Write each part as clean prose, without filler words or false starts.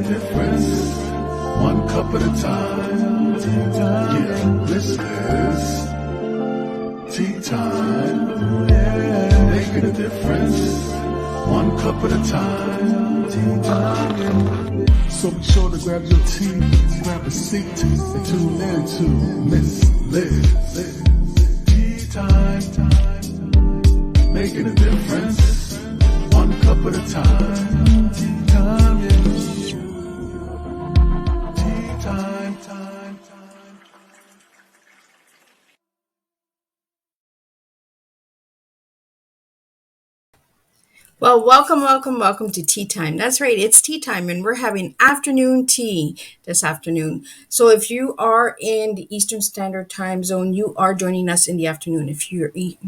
difference, one cup at a time. Yeah, this is tea time. Yeah, making a difference, one cup at a time. Tea time. So be sure to grab your tea, grab a seat, and tune in to Miss Liz. Tea time. Making a difference, one cup at a time. Tea time, yeah. Tea time. Well, welcome to Tea Time. That's right, it's tea time, and we're having afternoon tea this afternoon. So if you are in the Eastern Standard Time Zone, you are joining us in the afternoon. If you're the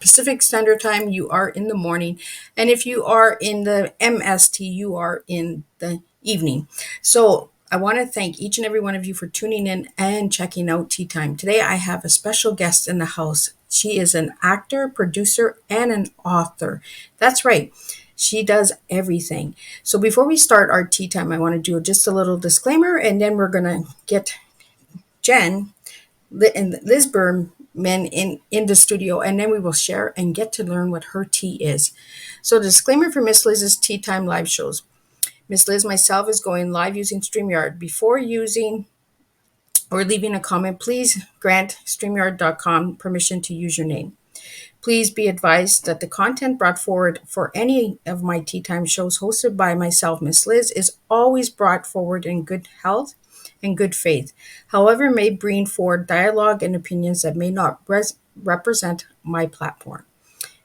Pacific Standard Time, you are in the morning. And if you are in the MST, you are in the evening. So I want to thank each and every one of you for tuning in and checking out Tea Time. Today I have a special guest in the house. She is an actor, producer, and an author. That's right. She does everything. So before we start our tea time, I want to do just a little disclaimer, and then we're going to get Jen and Liz Berman in the studio, and then we will share and get to learn what her tea is. So the disclaimer for Miss Liz's Tea Time live shows. Miss Liz, myself, is going live using StreamYard. Before using or leaving a comment, please grant StreamYard.com permission to use your name. Please be advised that the content brought forward for any of my Tea Time shows hosted by myself, Miss Liz, is always brought forward in good health and good faith. However, may bring forward dialogue and opinions that may not represent my platform.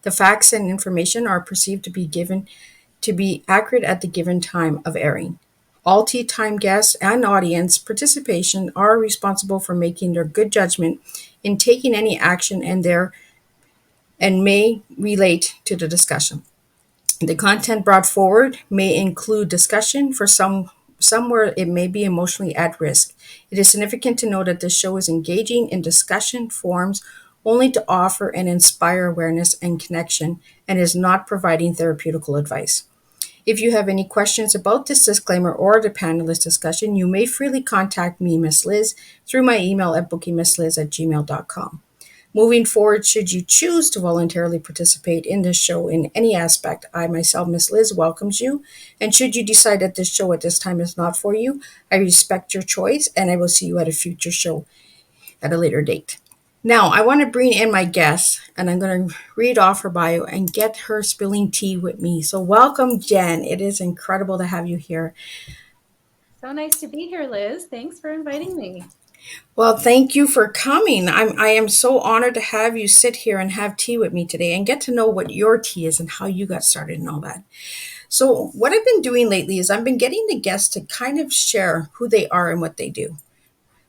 The facts and information are perceived to be accurate at the given time of airing. All Tea Time guests and audience participation are responsible for making their good judgment in taking any action and may relate to the discussion. The content brought forward may include discussion for somewhere it may be emotionally at risk. It is significant to know that this show is engaging in discussion forums only to offer and inspire awareness and connection and is not providing therapeutical advice. If you have any questions about this disclaimer or the panelist discussion, you may freely contact me, Miss Liz, through my email at bookingmissliz@gmail.com. Moving forward, should you choose to voluntarily participate in this show in any aspect, I myself, Miss Liz, welcomes you. And should you decide that this show at this time is not for you, I respect your choice and I will see you at a future show at a later date. Now, I want to bring in my guest, and I'm going to read off her bio and get her spilling tea with me. So welcome, Jen. It is incredible to have you here. So nice to be here, Liz. Thanks for inviting me. Well, thank you for coming. I am so honored to have you sit here and have tea with me today and get to know what your tea is and how you got started and all that. So what I've been doing lately is I've been getting the guests to kind of share who they are and what they do.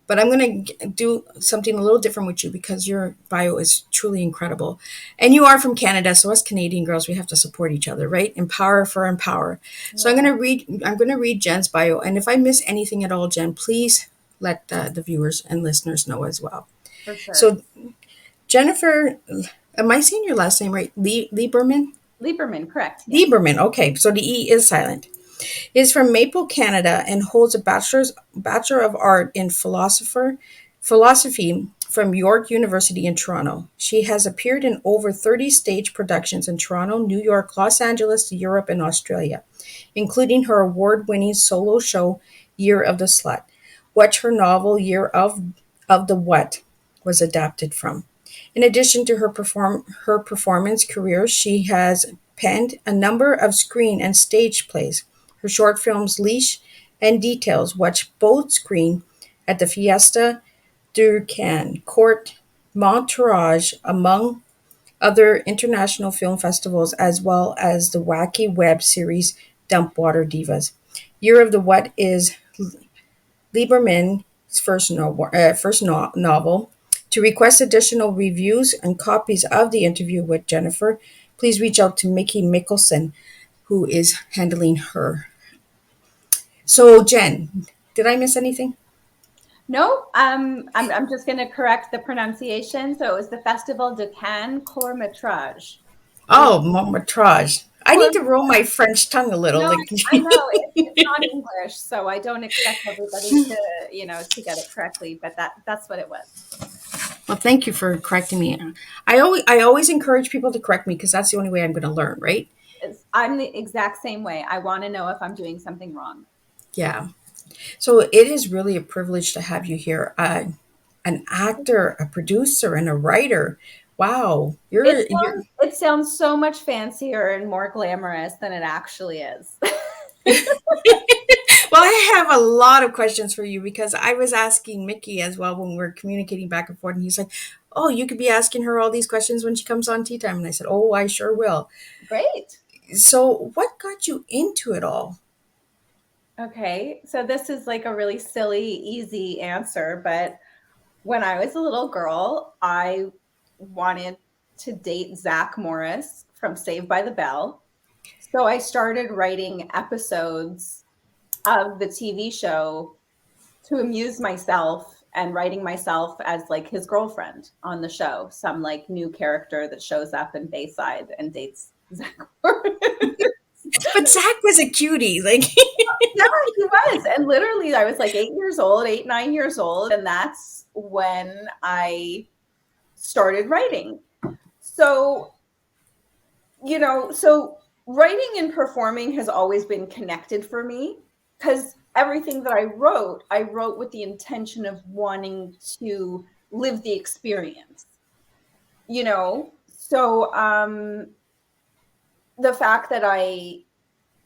But I'm going to do something a little different with you because your bio is truly incredible. And you are from Canada, so us Canadian girls, we have to support each other, right? Empower for empower. Yeah. So I'm going to read Jen's bio, and if I miss anything at all, Jen, please let the viewers and listeners know as well. For sure. So Jennifer, am I saying your last name right? Lieberman? Lieberman, correct. Yeah. Lieberman, okay. So the E is silent. Is from Maple, Canada, and holds a Bachelor of Arts in philosophy from York University in Toronto. She has appeared in over 30 stage productions in Toronto, New York, Los Angeles, Europe, and Australia, including her award-winning solo show, Year of the Slut, which her novel, Year of the What, was adapted from. In addition to her performance career, she has penned a number of screen and stage plays. Her short films Leash and Details, which both screen at the Fiesta du Cannes, Court, Métrage, among other international film festivals, as well as the wacky web series Dumpster Divas. Year of the What is Lieberman's first novel. To request additional reviews and copies of the interview with Jennifer, please reach out to Mickey Mickelson, who is handling her. So, Jen, did I miss anything? No, I'm just going to correct the pronunciation. So it was the Festival de Cannes Métrage. Oh, Métrage. I need to roll my French tongue a little. No, Like, I know it's not English, so I don't expect everybody to, to get it correctly, but that's what it was. well, thank you for correcting me. I always encourage people to correct me because that's the only way I'm going to learn, right? I'm the exact same way. I want to know if I'm doing something wrong. Yeah. So it is really a privilege to have you here. An actor, a producer, and a writer. Wow, you're. It sounds so much fancier and more glamorous than it actually is. Well, I have a lot of questions for you because I was asking Mickey as well when we were communicating back and forth, and he's like, "Oh, you could be asking her all these questions when she comes on Tea Time," and I said, "Oh, I sure will." Great. So, what got you into it all? Okay, so this is like a really silly, easy answer, but when I was a little girl, I wanted to date Zach Morris from Saved by the Bell. So I started writing episodes of the TV show to amuse myself and writing myself as like his girlfriend on the show, some like new character that shows up in Bayside and dates Zach Morris. But Zach was a cutie, like. Yeah, he was. And literally, I was like 8 years old, 8, 9 years old. And that's when I started writing. So, so writing and performing has always been connected for me because everything that I wrote with the intention of wanting to live the experience, So the fact that I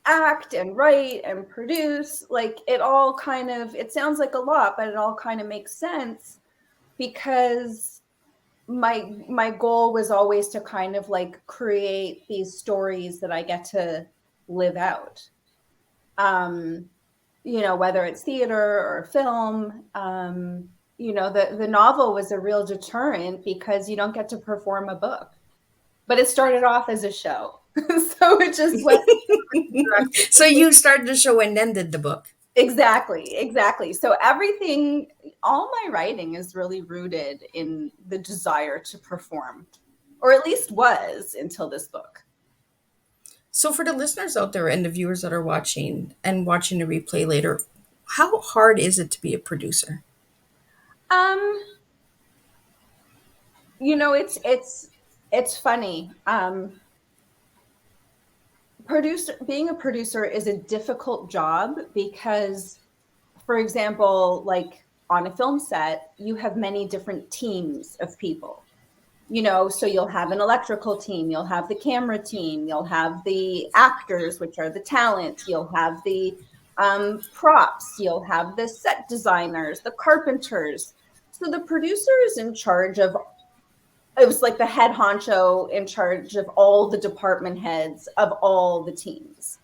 act and write and produce, like it sounds like a lot, but it all kind of makes sense because my goal was always to kind of like create these stories that I get to live out. Whether it's theater or film, the novel was a real deterrent because you don't get to perform a book. But it started off as a show. So it just went. So you started the show and then did the book. Exactly. So all my writing is really rooted in the desire to perform, or at least was until this book. So for the listeners out there and the viewers that are watching the replay later, how hard is it to be a producer? It's funny. Being a producer is a difficult job because, for example, like on a film set, you have many different teams of people. So you'll have an electrical team, you'll have the camera team, you'll have the actors, which are the talent, you'll have the props, you'll have the set designers, the carpenters. So the producer is in charge of, it was like the head honcho in charge of all the department heads of all the teams.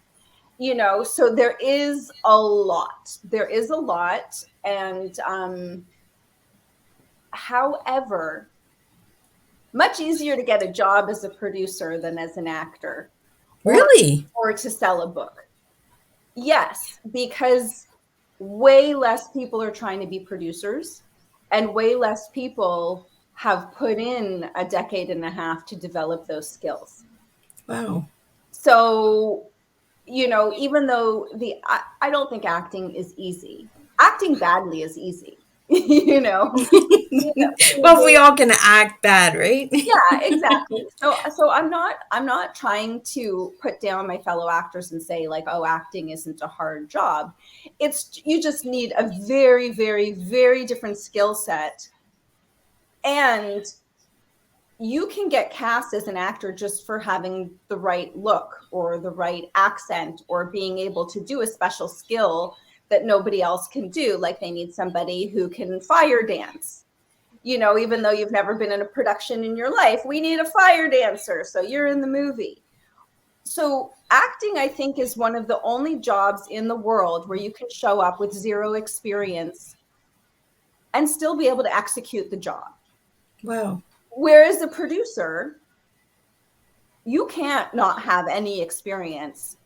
So there is a lot. And however, much easier to get a job as a producer than as an actor. Really? Or to sell a book. Yes, because way less people are trying to be producers and way less people have put in a decade and a half to develop those skills. Wow. So, even though I don't think acting is easy. Acting badly is easy. Well, we all can act bad, right? Yeah, exactly. So I'm not trying to put down my fellow actors and say like, oh, acting isn't a hard job. You just need a very, very, very different skill set. And you can get cast as an actor just for having the right look or the right accent or being able to do a special skill that nobody else can do. Like they need somebody who can fire dance. Even though you've never been in a production in your life, we need a fire dancer. So you're in the movie. So acting, I think, is one of the only jobs in the world where you can show up with zero experience and still be able to execute the job. Wow. Whereas a producer, you can't not have any experience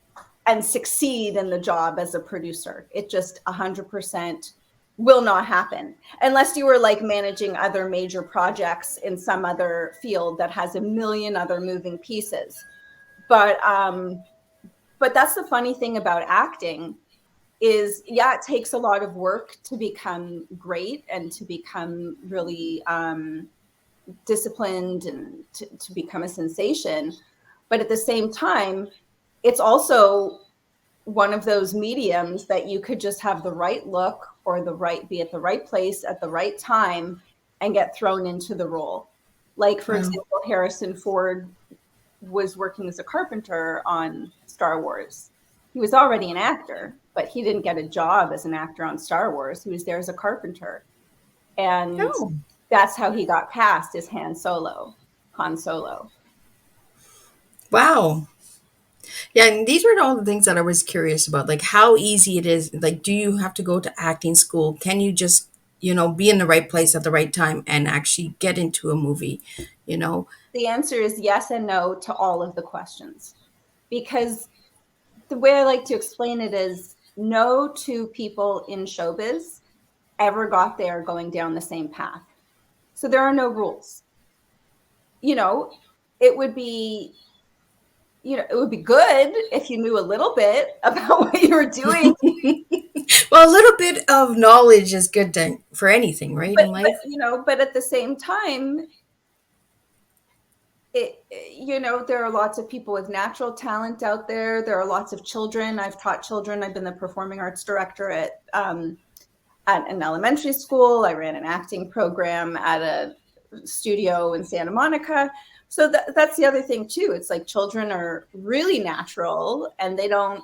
and succeed in the job as a producer. It just 100% will not happen unless you were like managing other major projects in some other field that has a million other moving pieces. But that's the funny thing about acting is, yeah, it takes a lot of work to become great and to become really disciplined and to become a sensation. But at the same time, it's also one of those mediums that you could just have the right look or be at the right place at the right time and get thrown into the role. Like, for example, Harrison Ford was working as a carpenter on Star Wars. He was already an actor, but he didn't get a job as an actor on Star Wars. He was there as a carpenter. And that's how he got cast as Han Solo. Wow. Yeah, and these were all the things that I was curious about, like how easy it is. Like, do you have to go to acting school? Can you just, be in the right place at the right time and actually get into a movie, The answer is yes and no to all of the questions. Because the way I like to explain it is, no two people in showbiz ever got there going down the same path. So there are no rules. It would be good if you knew a little bit about what you were doing. Well, a little bit of knowledge is good for anything, right? In life. But at the same time, there are lots of people with natural talent out there. There are lots of children. I've taught children. I've been the performing arts director at an elementary school. I ran an acting program at a studio in Santa Monica. So that's the other thing too. It's like children are really natural, and they don't,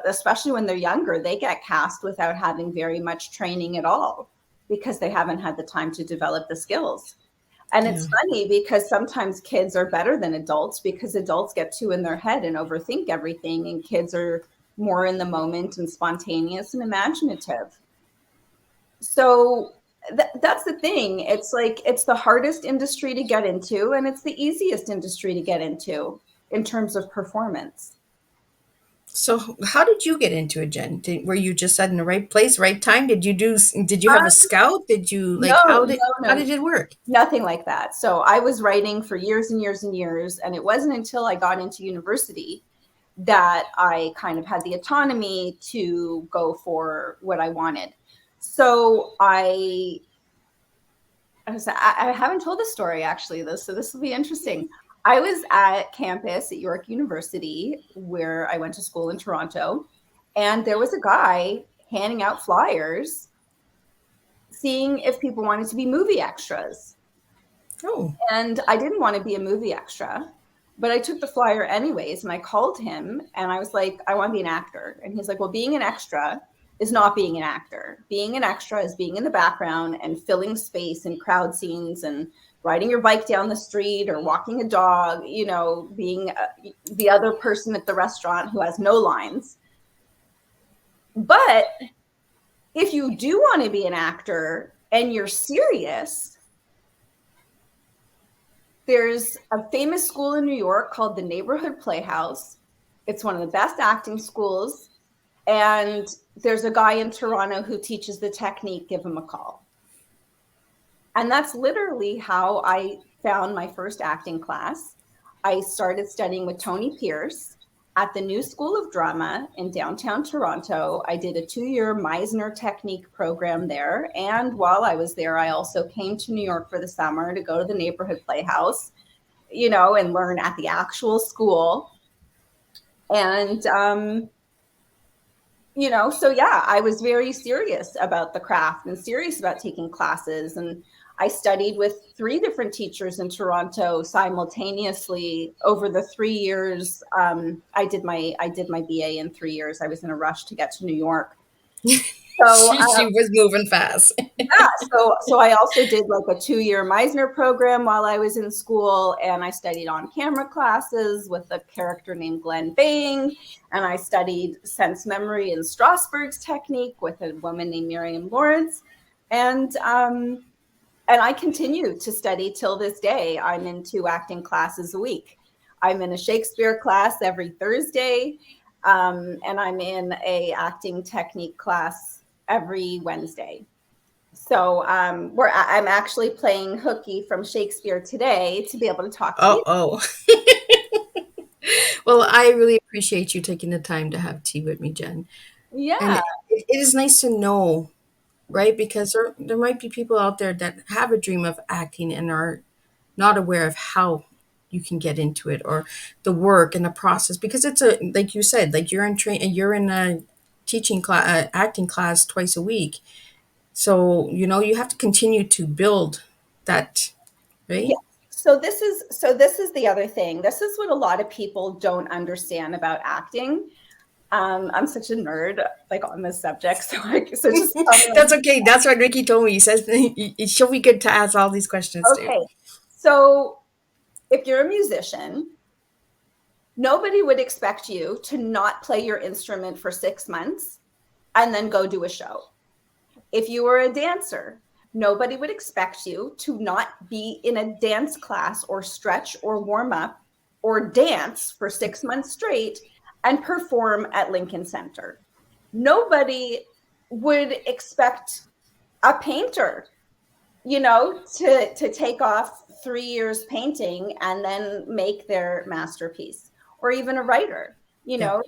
especially when they're younger, they get cast without having very much training at all because they haven't had the time to develop the skills. And it's funny because sometimes kids are better than adults because adults get too in their head and overthink everything, and kids are more in the moment and spontaneous and imaginative. So that's the thing. It's like, it's the hardest industry to get into, and it's the easiest industry to get into in terms of performance. So how did you get into it, Jen? Were you just in the right place, right time? Did you have a scout? Did you how did it work? Nothing like that. So I was writing for years and years and years, and it wasn't until I got into university that I kind of had the autonomy to go for what I wanted. So I haven't told this story actually, so this will be interesting. I was at campus at York University, where I went to school in Toronto, and there was a guy handing out flyers, seeing if people wanted to be movie extras. Oh. And I didn't want to be a movie extra, but I took the flyer anyways, and I called him and I was like, I want to be an actor. And he's like, well, being an extra is not being an actor. Being an extra is being in the background and filling space in crowd scenes and riding your bike down the street or walking a dog, being the other person at the restaurant who has no lines. But if you do want to be an actor and you're serious, there's a famous school in New York called the Neighborhood Playhouse. It's one of the best acting schools. And there's a guy in Toronto who teaches the technique. Give him a call. And that's literally how I found my first acting class. I started studying with Tony Pierce at the New School of Drama in downtown Toronto. I did a 2-year Meisner technique program there. And while I was there, I also came to New York for the summer to go to the Neighborhood Playhouse, and learn at the actual school. And, so yeah, I was very serious about the craft and serious about taking classes. And I studied with 3 different teachers in Toronto simultaneously over the 3 years. I did my BA in 3 years. I was in a rush to get to New York. So she was moving fast. Yeah. So I also did like a 2-year Meisner program while I was in school, and I studied on camera classes with a character named Glenn Bang, and I studied sense memory and Strasberg's technique with a woman named Miriam Lawrence, and I continue to study till this day. I'm in 2 acting classes a week. I'm in a Shakespeare class every Thursday, and I'm in a acting technique class every Wednesday. So I'm actually playing Hooky from Shakespeare today to be able to talk to you. Oh. Well, I really appreciate you taking the time to have tea with me, Jen. And Yeah. it is nice to know, right? Because there might be people out there that have a dream of acting and are not aware of how you can get into it or the work and the process. Because it's a, like you said, like you're in a teaching class, acting class twice a week. So, you have to continue to build that, Yeah. right? So this is the other thing. This is what a lot of people don't understand about acting. I'm such a nerd, like on this subject. So just tell me, That's okay. That's what Ricky told me. He says she'll be good to ask all these questions too. okay. So if you're a musician, nobody would expect you to not play your instrument for 6 months and then go do a show. If you were a dancer, nobody would expect you to not be in a dance class or stretch or warm up or dance for 6 months straight and perform at Lincoln Center. Nobody would expect a painter, to take off 3 years painting and then make their masterpiece, or even a writer, you Yeah. know,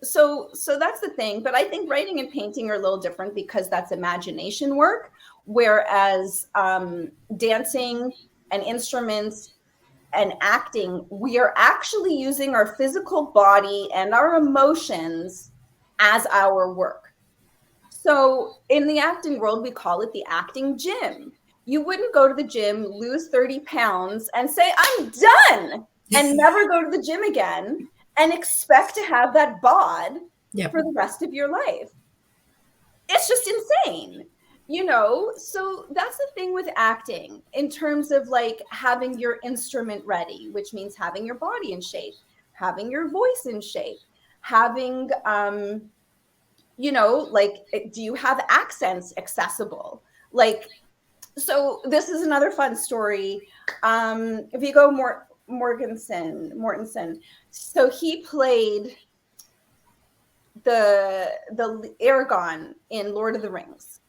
so that's the thing. But I think writing and painting are a little different because that's imagination work, whereas dancing and instruments and acting, we are actually using our physical body and our emotions as our work. So in the acting world, we call it the acting gym. You wouldn't go to the gym, lose 30 pounds, and say, I'm done, and never go to the gym again and expect to have that bod Yep. for the rest of your life. It's just insane. So that's the thing with acting in terms of like having your instrument ready, which means having your body in shape, having your voice in shape, having like, do you have accents accessible? Like, so this is another fun story. If you go Mortensen, so he played the Aragorn in Lord of the Rings.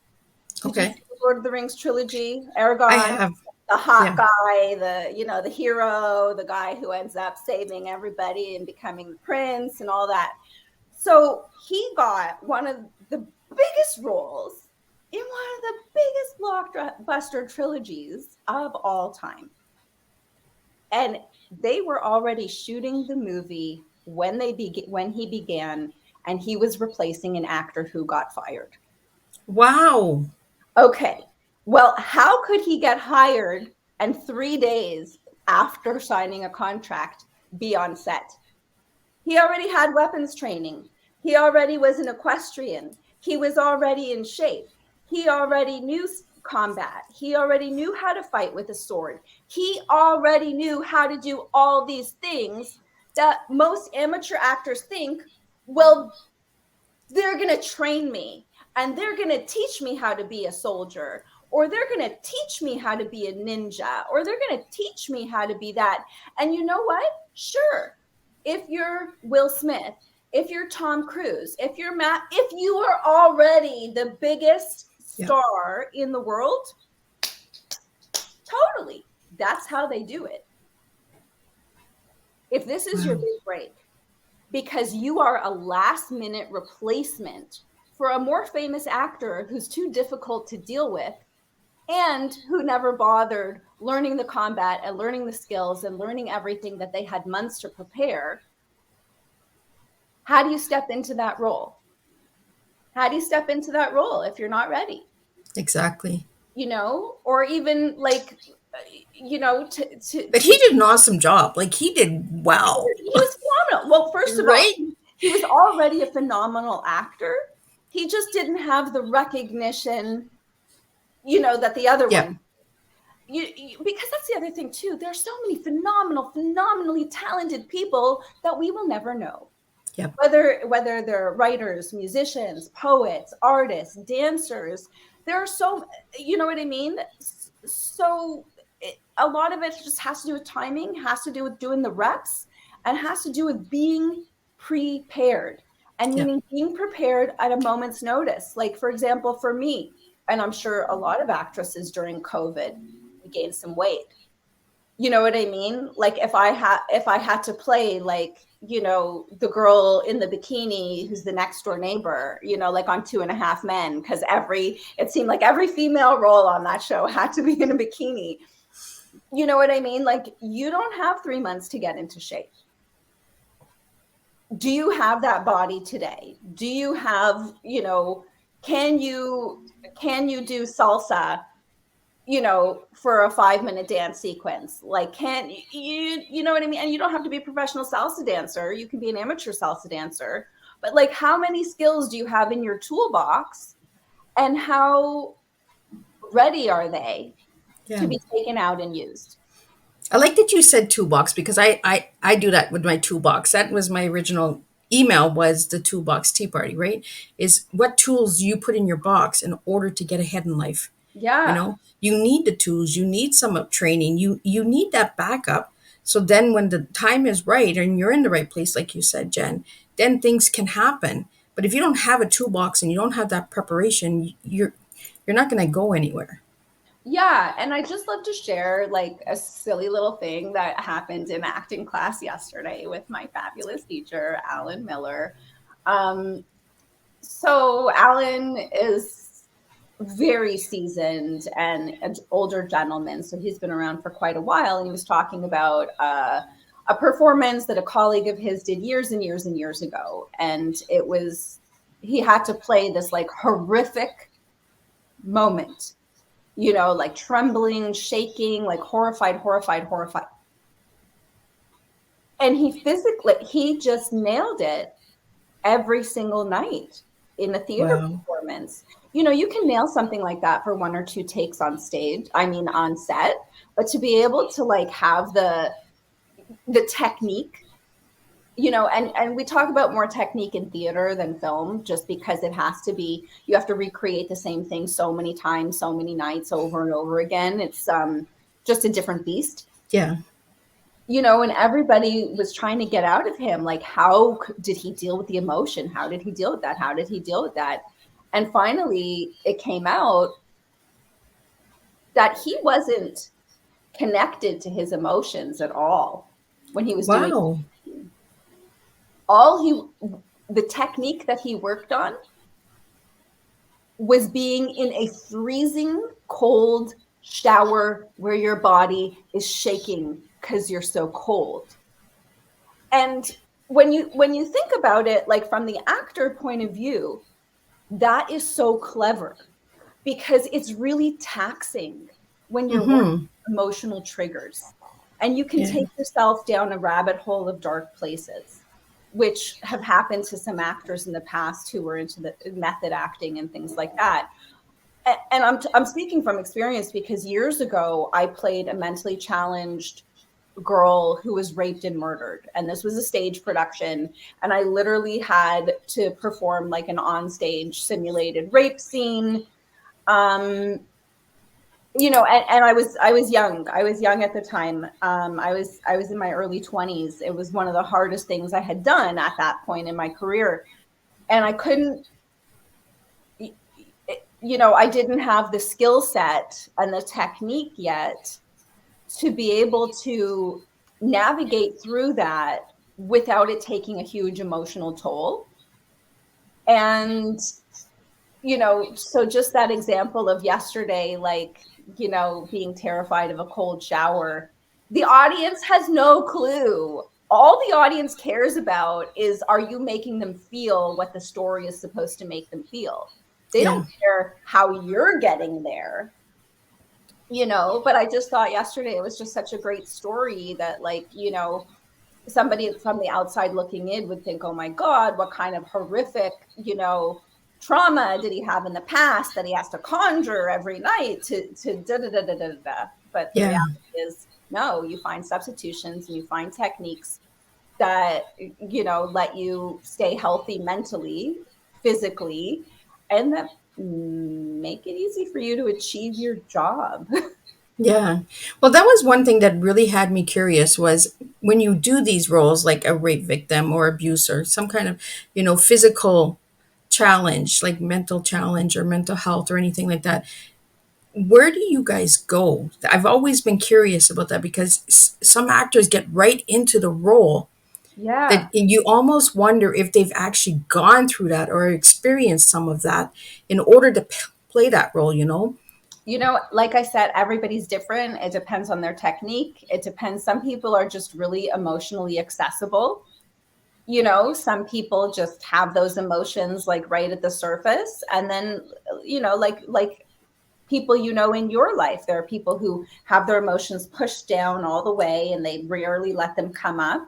Did you see Okay. the Lord of the Rings trilogy? I Aragorn, have. the hot Yeah. guy, the hero, the guy who ends up saving everybody and becoming the prince and all that. So he got one of the biggest roles in one of the biggest blockbuster trilogies of all time. And they were already shooting the movie when he began, and he was replacing an actor who got fired. Wow. Okay. Well, how could he get hired and 3 days after signing a contract be on set? He already had weapons training. He already was an equestrian. He was already in shape. He already knew combat. He already knew how to fight with a sword. He already knew how to do all these things that most amateur actors think, well, they're going to train me and they're going to teach me how to be a soldier, or they're going to teach me how to be a ninja, or they're going to teach me how to be that. And you know what? Sure. If you're Will Smith, if you're Tom Cruise, if you're Matt, if you are already the biggest star in the world, totally. That's how they do it. If this is your big break, because you are a last minute replacement for a more famous actor who's too difficult to deal with and who never bothered learning the combat and learning the skills and learning everything that they had months to prepare. How do you step into that role? How do you step into that role if you're not ready? Exactly. Or even like, But he did an awesome job. Like he did well. he was phenomenal. Well, first of all, Right? he was already a phenomenal actor. He just didn't have the recognition, that the other Yeah. one. Because that's the other thing too. There's so many phenomenally talented people that we will never know. Yeah. Whether they're writers, musicians, poets, artists, dancers. There are so, you know what I mean? So a lot of it just has to do with timing, has to do with doing the reps, and has to do with being prepared. And meaning being prepared at a moment's notice. Like, for example, for me, and I'm sure a lot of actresses during COVID gained some weight. You know what I mean? Like if I had to play like, you know, the girl in the bikini who's the next door neighbor, you know, like on 2.5 Men, because it seemed like every female role on that show had to be in a bikini. You know what I mean? Like you don't have 3 months to get into shape. Do you have that body today? Do you have, you know, can you do salsa, you know, for a 5-minute dance sequence? Like, can you know what I mean? And you don't have to be a professional salsa dancer. You can be an amateur salsa dancer. But like, how many skills do you have in your toolbox, and how ready are they to Yeah. be taken out and used? I like that you said toolbox because I do that with my toolbox. That was my original email, was the toolbox tea party, right? Is what tools you put in your box in order to get ahead in life. You Yeah. know, you need the tools, you need some up training, you need that backup. So then when the time is right and you're in the right place, like you said, Jen, then things can happen. But if you don't have a toolbox and you don't have that preparation, you're not going to go anywhere. Yeah, and I just love to share like a silly little thing that happened in acting class yesterday with my fabulous teacher, Alan Miller. Um, so Alan is very seasoned and an older gentleman, so he's been around for quite a while, and he was talking about a performance that a colleague of his did years and years and years ago, and it was he had to play this like horrific moment, you know, like trembling, shaking, like horrified, horrified, horrified. And he just nailed it every single night in a theater Wow. performance. You know, you can nail something like that for 1 or 2 takes on stage, I mean, on set, but to be able to like have the technique, you know, and we talk about more technique in theater than film, just because it has to be, you have to recreate the same thing so many times, so many nights, over and over again. It's just a different beast, Yeah. you know. And everybody was trying to get out of him, like, how did he deal with the emotion? How did he deal with that? How did he deal with that? And finally it came out that he wasn't connected to his emotions at all when he was doing Wow. all he the technique that he worked on was being in a freezing cold shower where your body is shaking because you're so cold. And when you think about it, like from the actor point of view, that is so clever, because it's really taxing when you're working Mm-hmm. with emotional triggers, and you can Yeah. take yourself down a rabbit hole of dark places, which have happened to some actors in the past who were into the method acting and things like that. And I'm speaking from experience, because years ago I played a mentally challenged girl who was raped and murdered, and this was a stage production, and I literally had to perform like an onstage simulated rape scene. um you know, and I was young at the time. I was in my early 20s. It was one of the hardest things I had done at that point in my career, and I couldn't, you know, I didn't have the skill set and the technique yet to be able to navigate through that without it taking a huge emotional toll. And, you know, so just that example of yesterday, like, you know, being terrified of a cold shower, the audience has no clue. All the audience cares about is, are you making them feel what the story is supposed to make them feel? They Yeah. don't care how you're getting there, you know. But I just thought yesterday it was just such a great story that, like, you know, somebody from the outside looking in would think, oh my God, what kind of horrific, you know, trauma did he have in the past that he has to conjure every night to da da da da da da. But the Yeah. reality is, no, you find substitutions and you find techniques that, you know, let you stay healthy mentally, physically, and that make it easy for you to achieve your job. Yeah. Well, that was one thing that really had me curious was when you do these roles like a rape victim or abuse or some kind of, physical challenge, like mental challenge or mental health or anything like that. where do you guys go? I've always been curious about that because some actors get right into the role that Yeah. you almost wonder if they've actually gone through that or experienced some of that in order to play that role, you know? You know, like I said, everybody's different. It depends on their technique. It depends. Some people are just really emotionally accessible. You know, some people just have those emotions like right at the surface. And then, like people you know in your life, there are people who have their emotions pushed down all the way and they rarely let them come up.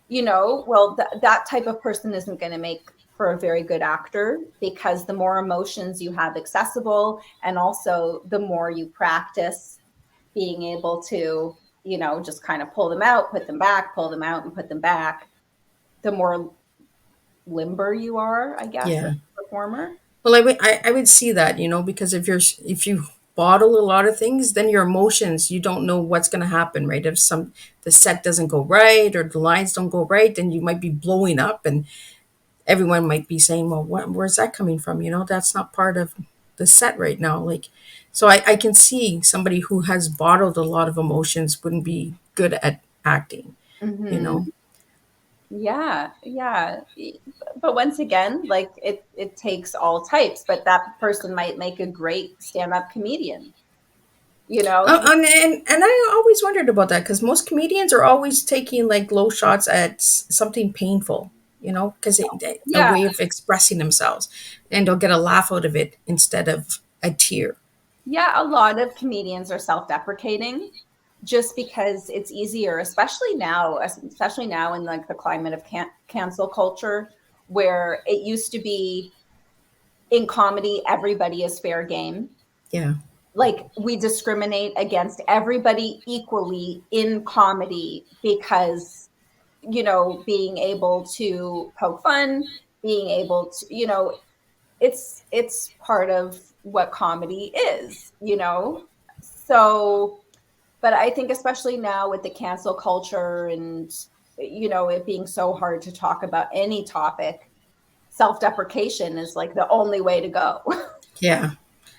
Well, that type of person isn't going to make for a very good actor, because the more emotions you have accessible, and also the more you practice being able to, just kind of pull them out, put them back, pull them out and put them back, the more limber you are, I guess, as Yeah. a performer. Well, I would see that, you know, because if you bottle a lot of things, then your emotions, you don't know what's going to happen, right? If the set doesn't go right or the lines don't go right, then you might be blowing up, and everyone might be saying, well, where's that coming from? You know, that's not part of the set right now. Like, so I can see somebody who has bottled a lot of emotions wouldn't be good at acting, you Hmm. know? Yeah, yeah. But once again, like it takes all types, but that person might make a great stand-up comedian, you know? And I always wondered about that because most comedians are always taking like low shots at something painful, you know, because a Yeah, way of expressing themselves, and they'll get a laugh out of it instead of a tear. yeah, a lot of comedians are self-deprecating just because it's easier, especially now in like the climate of cancel culture, where it used to be in comedy, everybody is fair game. Yeah, Like we discriminate against everybody equally in comedy because, being able to poke fun, being able to, it's part of what comedy is. So, but I think especially now with the cancel culture and it being so hard to talk about any topic, self-deprecation is like the only way to go. yeah.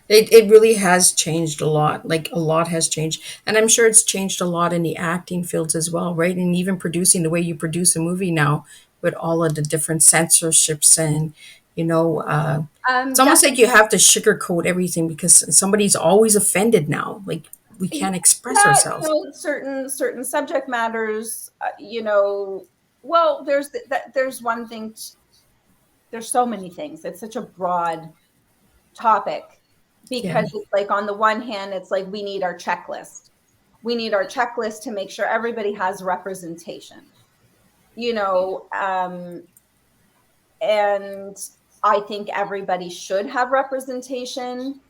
It really has changed a lot. Like a lot has changed. And I'm sure it's changed a lot in the acting fields as well, right? And even producing the way you produce a movie now with all of the different censorships and, you know, it's That almost like you have to sugarcoat everything because somebody's always offended now. Like we can't express Yeah, ourselves. certain subject matters, well, there's one thing. There's so many things. It's such a broad topic, Yeah. because it's like on the one hand, it's like we need our checklist. We need our checklist to make sure everybody has representation. You know, and I think everybody should have representation.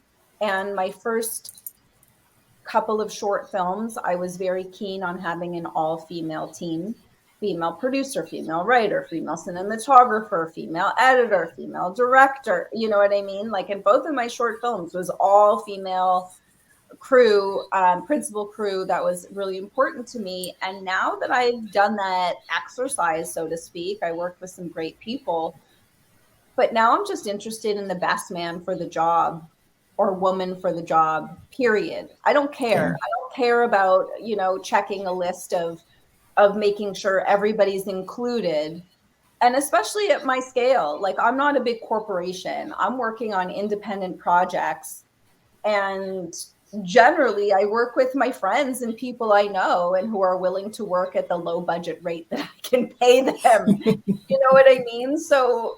And my first couple of short films, I was very keen on having an all-female team, female producer, female writer, female cinematographer, female editor, female director. You know what I mean? Like in both of my short films was all female crew, principal crew. That was really important to me. And now that I've done that exercise, so to speak, I worked with some great people, but now I'm just interested in the best man for the job or woman for the job, period. I don't Yeah. care. I don't care about, checking a list of making sure everybody's included. And especially at my scale, like I'm not a big corporation. I'm working on independent projects, and generally I work with my friends and people I know and who are willing to work at the low budget rate that I can pay them. You know what I mean? So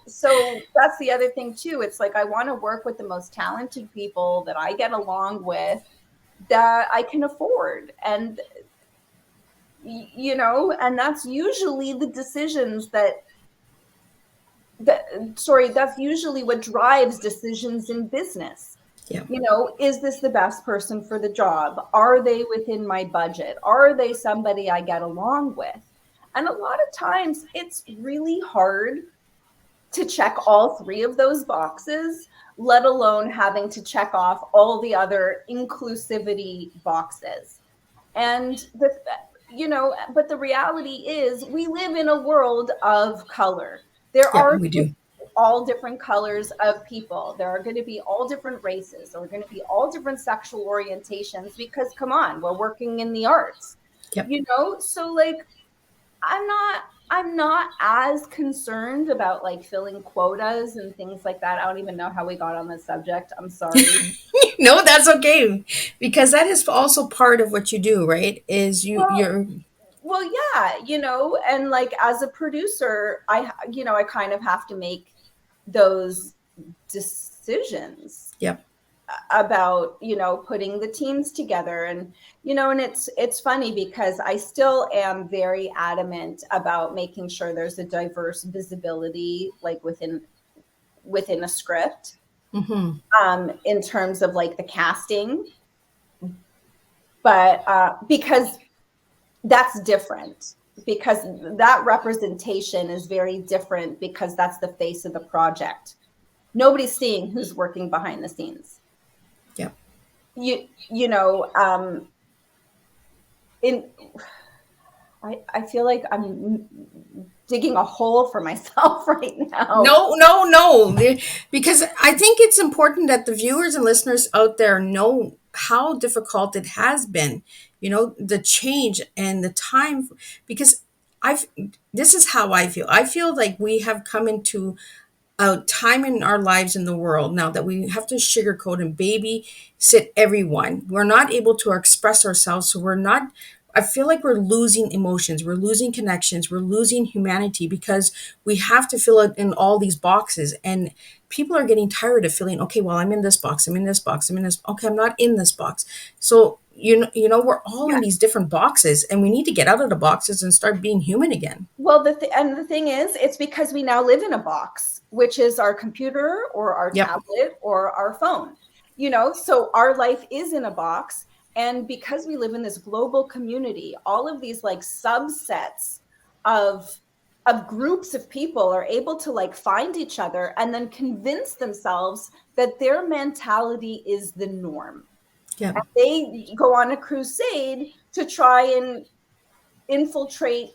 that's the other thing too. It's like I want to work with the most talented people that I get along with, that I can afford. And and that's usually the decisions that's usually what drives decisions in business. Yeah. Is this the best person for the job? Are they within my budget? Are they somebody I get along with? And a lot of times it's really hard to check all three of those boxes, let alone having to check off all the other inclusivity boxes. And but the reality is we live in a world of color. There Yeah, are we do. all different colors of people. There are going to be all different races. There are going to be all different sexual orientations, because come on, we're working in the arts, Yep. you know? So like, I'm not as concerned about like filling quotas and things like that. I don't even know how we got on this subject. I'm sorry. No, that's okay, because that is also part of what you do, right? Is Well, you're well, yeah, you know, and like as a producer, I kind of have to make those decisions yep. about, putting the teams together. And and it's funny because I still am very adamant about making sure there's a diverse visibility, like within a script, Mm-hmm. in terms of like the casting, but because that's different, because that representation is very different, because that's the face of the project. Nobody's seeing who's working behind the scenes. Yep. You know, in I feel like I'm digging a hole for myself right now. No, because I think it's important that the viewers and listeners out there know how difficult it has been, the change and the time, because I've, this is how I feel. I feel like we have come into a time in our lives in the world now that we have to sugarcoat and babysit everyone. We're not able to express ourselves. So we're not, I feel like we're losing emotions, we're losing connections, we're losing humanity, because we have to fill it in all these boxes. And people are getting tired of feeling, okay, well, I'm in this box, I'm in this box, I'm in this, okay, I'm not in this box. So, we're all in these different boxes, and we need to get out of the boxes and start being human again. Well, the thing is, it's because we now live in a box, which is our computer or our Yep. tablet or our phone. So our life is in a box, and because we live in this global community, all of these like subsets of groups of people are able to like find each other and then convince themselves that their mentality is the norm. Yep. And they go on a crusade to try and infiltrate,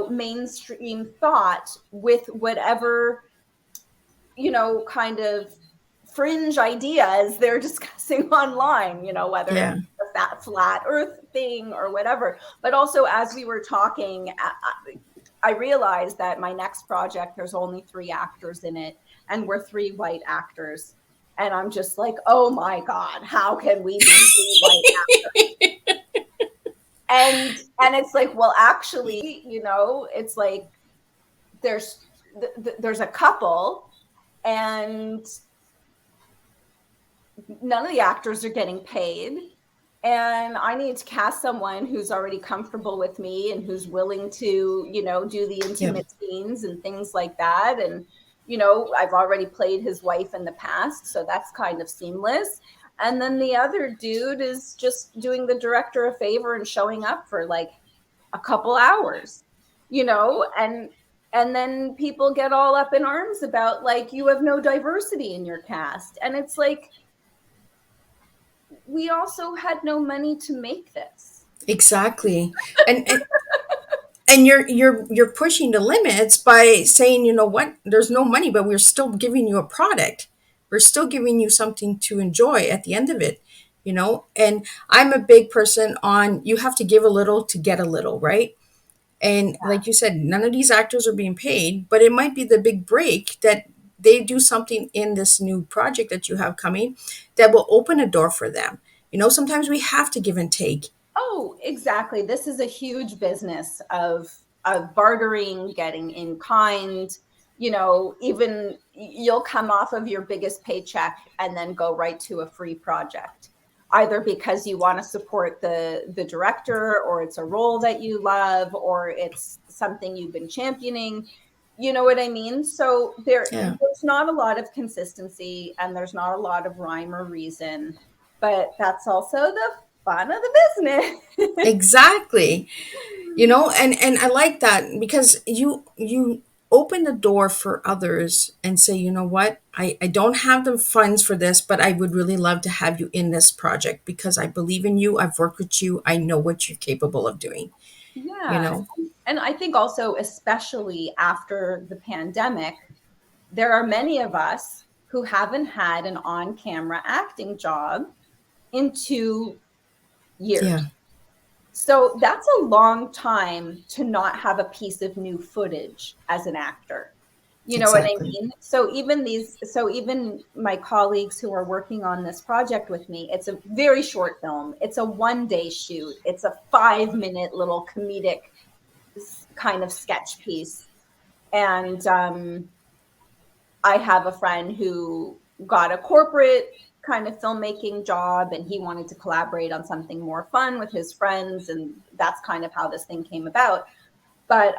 mainstream thought with whatever, kind of fringe ideas they're discussing online, whether Yeah. it's the flat earth thing or whatever. But also, as we were talking, I realized that my next project, there's only 3 actors in it, and we're 3 white actors. And I'm just like, oh my God, how can we be 3 white actors? And it's like, well, actually, it's like there's a couple, and none of the actors are getting paid, and I need to cast someone who's already comfortable with me and who's willing to, do the intimate scenes and things like that. And I've already played his wife in the past, so that's kind of seamless. And then the other dude is just doing the director a favor and showing up for like a couple hours, and then people get all up in arms about like, you have no diversity in your cast. And it's like, we also had no money to make this. Exactly. And you're pushing the limits by saying, you know what, there's no money, but we're still giving you a product. We're still giving you something to enjoy at the end of it, And I'm a big person on, you have to give a little to get a little, right? And like you said, none of these actors are being paid, but it might be the big break that they do something in this new project that you have coming that will open a door for them. Sometimes we have to give and take. Oh, exactly. This is a huge business of bartering, getting in kind. Even you'll come off of your biggest paycheck and then go right to a free project, either because you want to support the director, or it's a role that you love, or it's something you've been championing. You know what I mean? So there's not a lot of consistency, and there's not a lot of rhyme or reason, but that's also the fun of the business. Exactly. And I like that, because you open the door for others and say, you know what, I don't have the funds for this, but I would really love to have you in this project because I believe in you, I've worked with you, I know what you're capable of doing. Yeah. And I think also, especially after the pandemic, there are many of us who haven't had an on-camera acting job in 2 years. Yeah. So that's a long time to not have a piece of new footage as an actor. You know what I Exactly. mean? So even my colleagues who are working on this project with me, it's a very short film. It's a 1-day shoot. It's a 5-minute little comedic kind of sketch piece. And I have a friend who got a corporate kind of filmmaking job, and he wanted to collaborate on something more fun with his friends, and that's kind of how this thing came about. But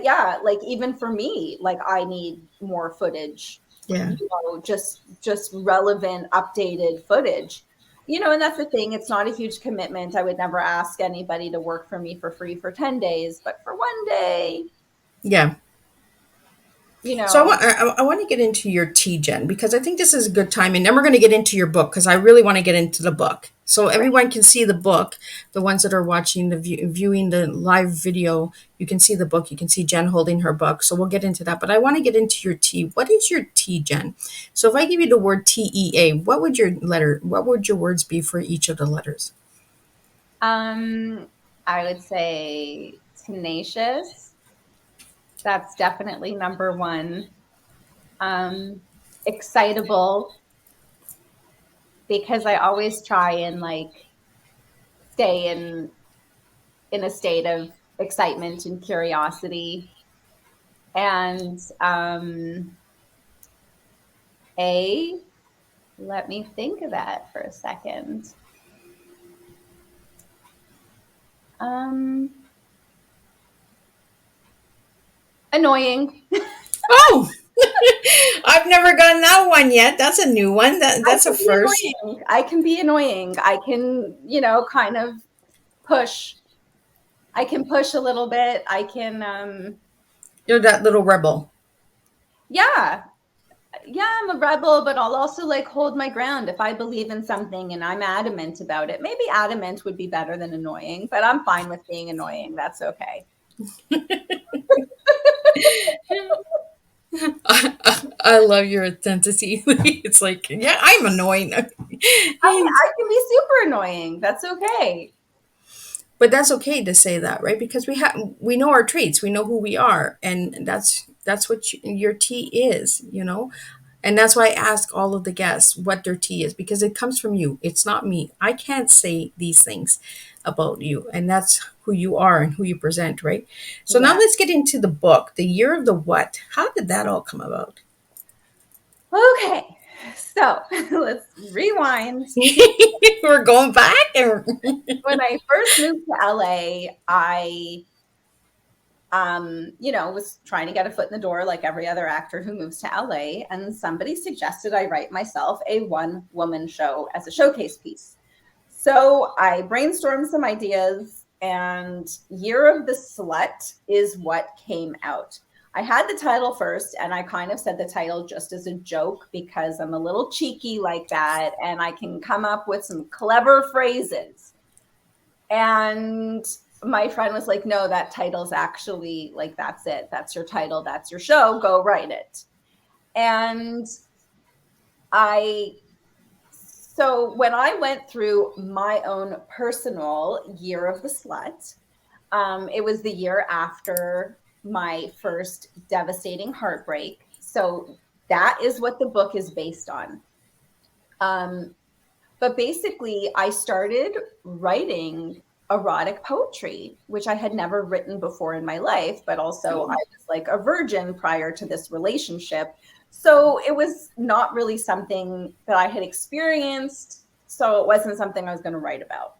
yeah, like even for me, like I need more footage. Yeah. You know, just relevant, updated footage. You know, and that's the thing. It's not a huge commitment. I would never ask anybody to work for me for free for 10 days, but for 1 day, Yeah. you So know. I want to get into your tea, Jen, because I think this is a good time, and then we're going to get into your book because I really want to get into the book, so everyone can see the book. The ones that are watching viewing the live video, you can see the book. You can see Jen holding her book. So we'll get into that. But I want to get into your tea. What is your tea, Jen? So if I give you the word TEA, what would your letter? What would your words be for each of the letters? I would say tenacious. That's definitely number one. Excitable, because I always try and like stay in a state of excitement and curiosity. And let me think of that for a second. Annoying. Oh, I've never gotten that one yet. That's a new one. That's a first. I can be annoying. I can, you know, kind of push. I can push a little bit. I can You're that little rebel. yeah. Yeah, I'm a rebel, but I'll also like hold my ground if I believe in something and I'm adamant about it. Maybe adamant would be better than annoying, but I'm fine with being annoying. That's okay. I love your authenticity. It's like, yeah, I'm annoying. I can be super annoying. That's okay. But that's okay to say that, right? Because we know our traits, we know who we are, and that's what your tea is, you know. And that's why I ask all of the guests what their tea is, because it comes from you. It's not me. I can't say these things about you, and that's who you are and who you present, right? So now Yeah. let's get into the book, The Year of the What. How did that all come about? Okay. So let's rewind. We're going back. When I first moved to LA, I you know, was trying to get a foot in the door like every other actor who moves to LA. And somebody suggested I write myself a one-woman show as a showcase piece. So I brainstormed some ideas, and Year of the Slut is what came out. I had the title first, and I kind of said the title just as a joke because I'm a little cheeky like that, and I can come up with some clever phrases. And my friend was like, no, that title's actually like, that's it. That's your title. That's your show. Go write it. And so when I went through my own personal Year of the Slut, it was the year after my first devastating heartbreak. So that is what the book is based on. But basically, I started writing erotic poetry, which I had never written before in my life, but also I was like a virgin prior to this relationship. So it was not really something that I had experienced. So it wasn't something I was going to write about,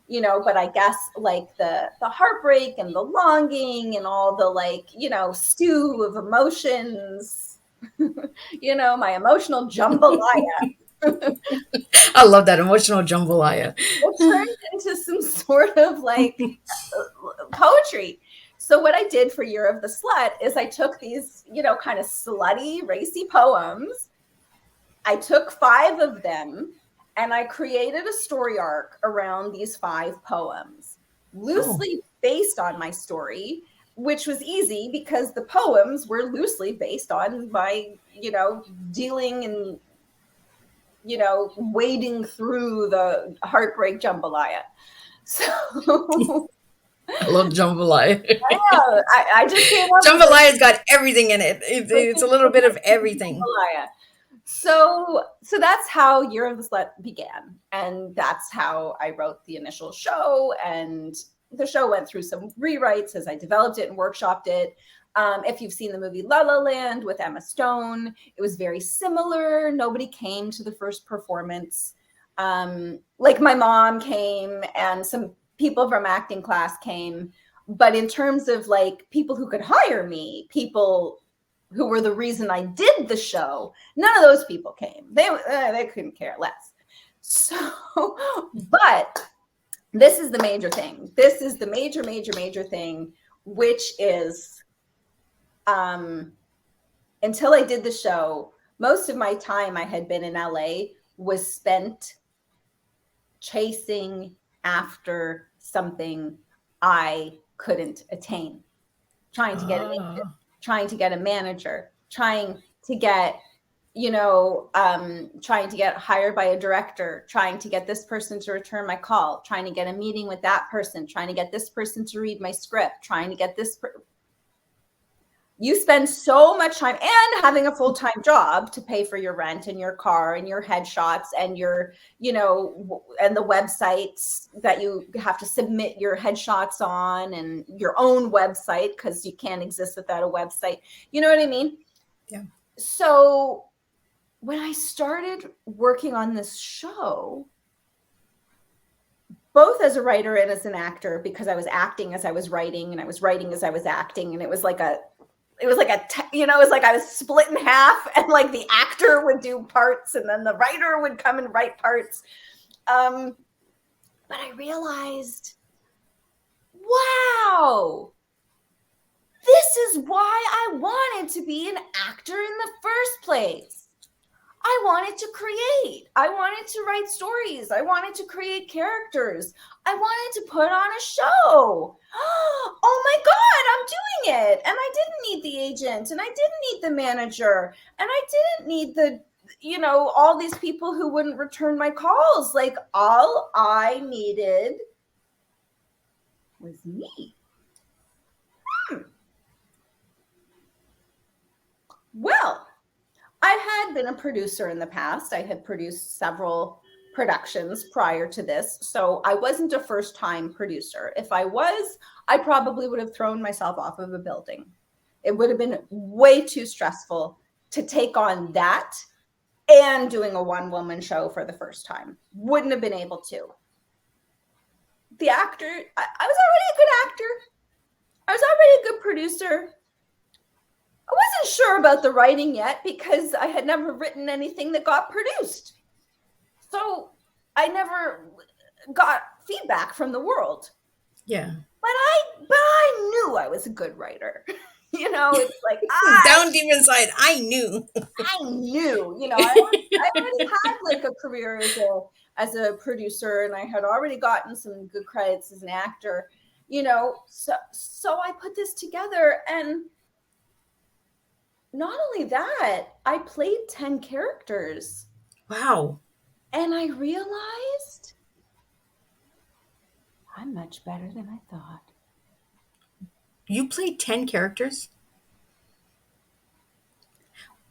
you know, but I guess like the heartbreak and the longing and all the like, you know, stew of emotions, you know, my emotional jambalaya. I love that emotional jambalaya. It turned into some sort of like poetry. So what I did for Year of the Slut is I took these, you know, kind of slutty, racy poems. I took 5 of them and I created a story arc around these 5 poems, loosely based on my story, which was easy because the poems were loosely based on my, dealing and, wading through the heartbreak jambalaya. So I love jambalaya. yeah, I just came up Jambalaya's got everything in it. It's a little bit of everything. jambalaya. So that's how Year of the Slut began, and that's how I wrote the initial show. And the show went through some rewrites as I developed it and workshopped it. If you've seen the movie La La Land with Emma Stone, it was very similar. Nobody came to the first performance. Like my mom came and some people from acting class came. But in terms of like people who could hire me, people who were the reason I did the show, none of those people came. They couldn't care less. So, but this is the major thing. This is the major thing, which is, until I did the show, most of my time I had been in LA was spent chasing after something I couldn't attain, trying to get an agent, trying to get a manager, trying to get, trying to get hired by a director, trying to get this person to return my call, trying to get a meeting with that person, trying to get this person to read my script, trying to get this. You spend so much time, and having a full-time job to pay for your rent and your car and your headshots and your, and the websites that you have to submit your headshots on, and your own website, because you can't exist without a website. You know what I mean? Yeah. So when I started working on this show, both as a writer and as an actor, because I was acting as I was writing and I was writing as I was acting, and it was like I was split in half, and like the actor would do parts and then the writer would come and write parts. But I realized, wow, this is why I wanted to be an actor in the first place. I wanted to create. I wanted to write stories. I wanted to create characters. I wanted to put on a show. Oh my God, I'm doing it. And I didn't need the agent, and I didn't need the manager, and I didn't need the, all these people who wouldn't return my calls. Like, all I needed was me. Well, I had been a producer in the past. I had produced several productions prior to this. So I wasn't a first-time producer. If I was, I probably would have thrown myself off of a building. It would have been way too stressful to take on that and doing a one-woman show for the first time. Wouldn't have been able to. The actor, I was already a good actor. I was already a good producer. I wasn't sure about the writing yet because I had never written anything that got produced. So I never got feedback from the world. Yeah. But I knew I was a good writer. It's like down deep inside, I knew. I already had like a career as a producer, and I had already gotten some good credits as an actor. So I put this together, and not only that, I played 10 characters. Wow. And I realized I'm much better than I thought. You played 10 characters?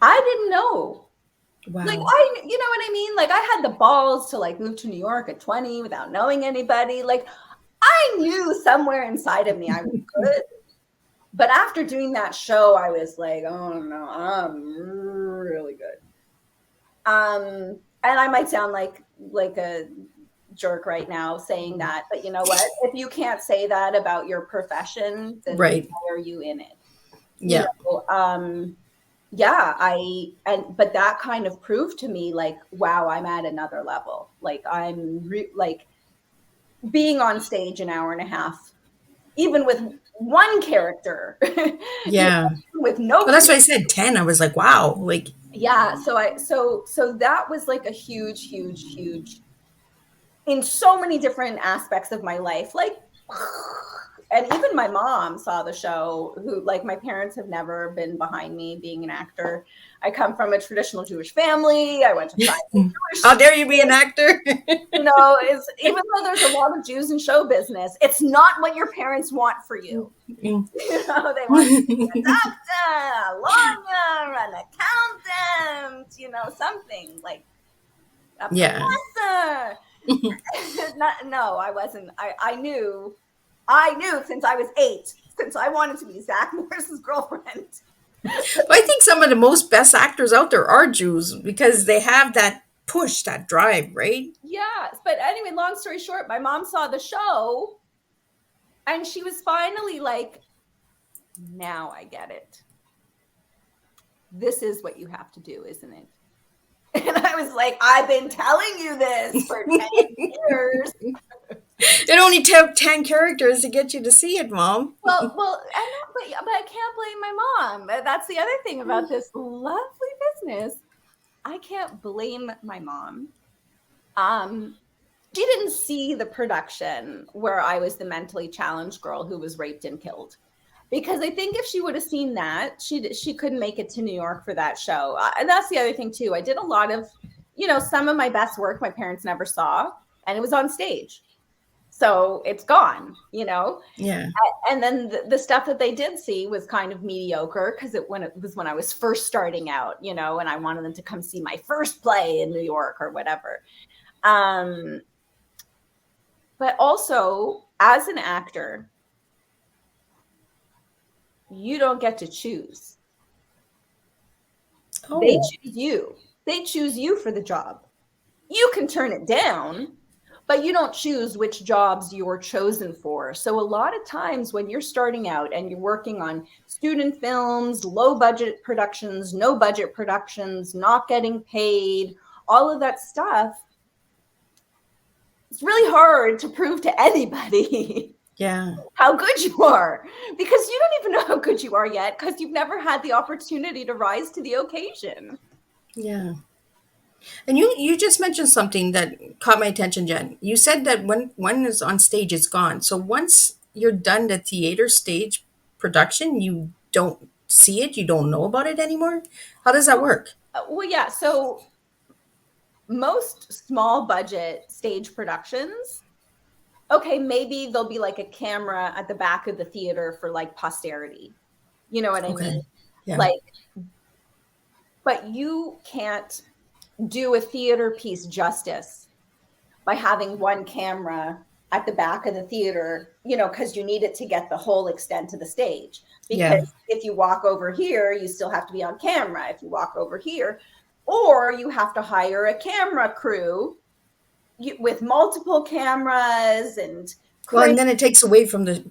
I didn't know. Wow. Like, you know what I mean? Like, I had the balls to like move to New York at 20 without knowing anybody. Like, I knew somewhere inside of me I was good. But after doing that show, I was like, oh no, I'm really good. And I might sound like a jerk right now saying that, but you know what? If you can't say that about your profession, then right. why are you in it? Yeah. But that kind of proved to me like, wow, I'm at another level. Like I'm being on stage an hour and a half, even with one character. Yeah. With no. Well, that's why I said 10. I was like, wow. Like, yeah. So that was like a huge in so many different aspects of my life. Like and even my mom saw the show, who, like, my parents have never been behind me being an actor. I come from a traditional Jewish family. I went to private Jewish How dare you be an actor? is even though there's a lot of Jews in show business, it's not what your parents want for you. They want you to be a doctor, a lawyer, an accountant, something like a professor. No, I wasn't. I knew since I was 8, since I wanted to be Zach Morris's girlfriend. I think some of the most best actors out there are Jews because they have that push, that drive, right? Yes. But anyway, long story short, my mom saw the show and she was finally like, now I get it. This is what you have to do, isn't it? And I was like, I've been telling you this for 10 years. It only took 10 characters to get you to see it, Mom. Well, but I can't blame my mom. That's the other thing about this lovely business. I can't blame my mom. She didn't see the production where I was the mentally challenged girl who was raped and killed. Because I think if she would have seen that, she couldn't make it to New York for that show. And that's the other thing, too. I did a lot of, some of my best work my parents never saw, and it was on stage. So it's gone, Yeah. And then the stuff that they did see was kind of mediocre because it was when I was first starting out, and I wanted them to come see my first play in New York or whatever. But also, as an actor, you don't get to choose. Oh. They choose you. They choose you for the job. You can turn it down, but you don't choose which jobs you're chosen for. So a lot of times when you're starting out and you're working on student films, low budget productions, no budget productions, not getting paid, all of that stuff, it's really hard to prove to anybody how good you are, because you don't even know how good you are yet because you've never had the opportunity to rise to the occasion. Yeah. And you just mentioned something that caught my attention, Jen. You said that when one is on stage, it's gone. So once you're done the theater stage production, you don't see it, you don't know about it anymore? How does that work? Well, yeah. So most small budget stage productions, okay, maybe there'll be like a camera at the back of the theater for like posterity. You know what I mean? Yeah. But you can't do a theater piece justice by having one camera at the back of the theater, because you need it to get the whole extent of the stage. Because if you walk over here, you still have to be on camera. If you walk over here, or you have to hire a camera crew with multiple cameras and then it takes away from the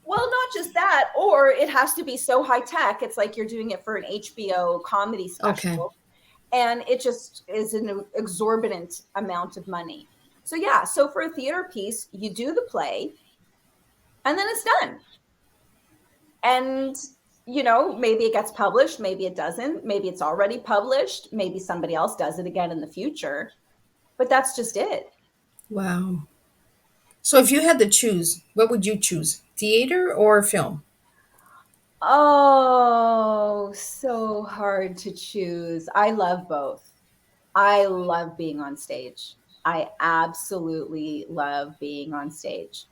well, not just that, or it has to be so high tech. It's like you're doing it for an HBO comedy special. Okay. And it just is an exorbitant amount of money. So so for a theater piece, you do the play and then it's done. And, maybe it gets published, maybe it doesn't, maybe it's already published, maybe somebody else does it again in the future, but that's just it. Wow. So if you had to choose, what would you choose? Theater or film? Oh, so hard to choose. I love both. I love being on stage. I absolutely love being on stage.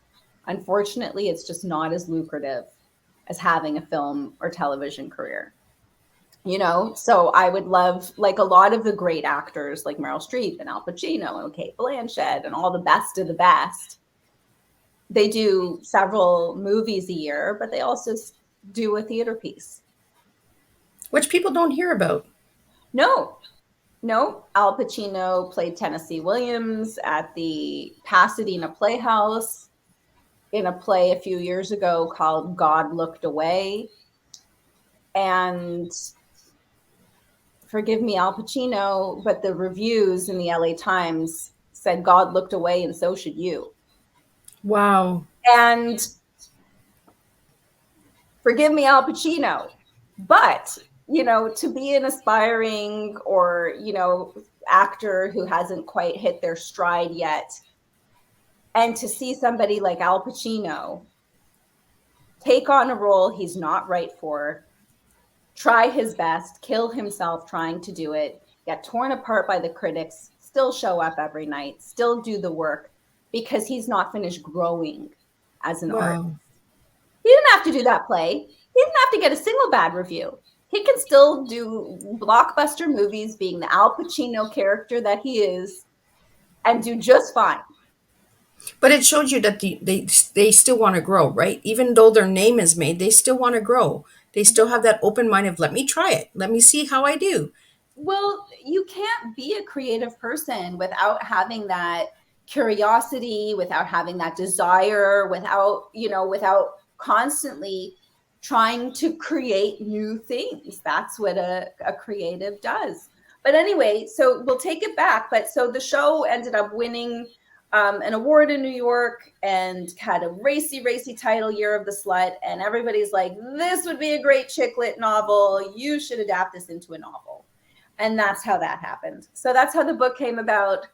Unfortunately, it's just not as lucrative as having a film or television career. So I would love, like a lot of the great actors like Meryl Streep and Al Pacino and Cate Blanchett and all the best of the best. They do several movies a year, but they also do a theater piece. Which people don't hear about. No. Al Pacino played Tennessee Williams at the Pasadena Playhouse in a play a few years ago called God Looked Away. And forgive me, Al Pacino, but the reviews in the LA Times said God looked away and so should you. Wow. And forgive me, Al Pacino, but, to be an aspiring or, actor who hasn't quite hit their stride yet, and to see somebody like Al Pacino take on a role he's not right for, try his best, kill himself trying to do it, get torn apart by the critics, still show up every night, still do the work because he's not finished growing as an artist. Wow. He didn't have to do that play. He didn't have to get a single bad review. He can still do blockbuster movies being the Al Pacino character that he is and do just fine. But it shows you that they still want to grow, right? Even though their name is made, they still want to grow. They still have that open mind of, let me try it. Let me see how I do. Well, you can't be a creative person without having that curiosity, without having that desire, without constantly trying to create new things. That's what a creative does. But anyway, so we'll take it back. But so the show ended up winning an award in New York and had a racy title, Year of the Slut. And everybody's like, this would be a great chick lit novel. You should adapt this into a novel. And that's how that happened. So that's how the book came about.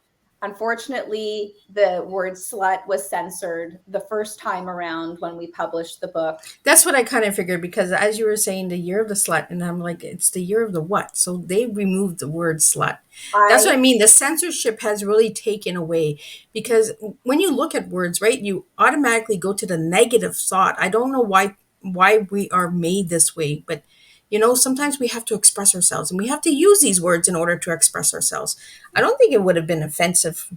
Unfortunately, the word slut was censored the first time around when we published the book. That's what I kind of figured, because as you were saying, the year of the slut, and I'm like, it's the year of the what? So they removed the word slut. That's what I mean. The censorship has really taken away, because when you look at words, right, you automatically go to the negative thought. I don't know why we are made this way, but sometimes we have to express ourselves, and we have to use these words in order to express ourselves. I don't think it would have been offensive,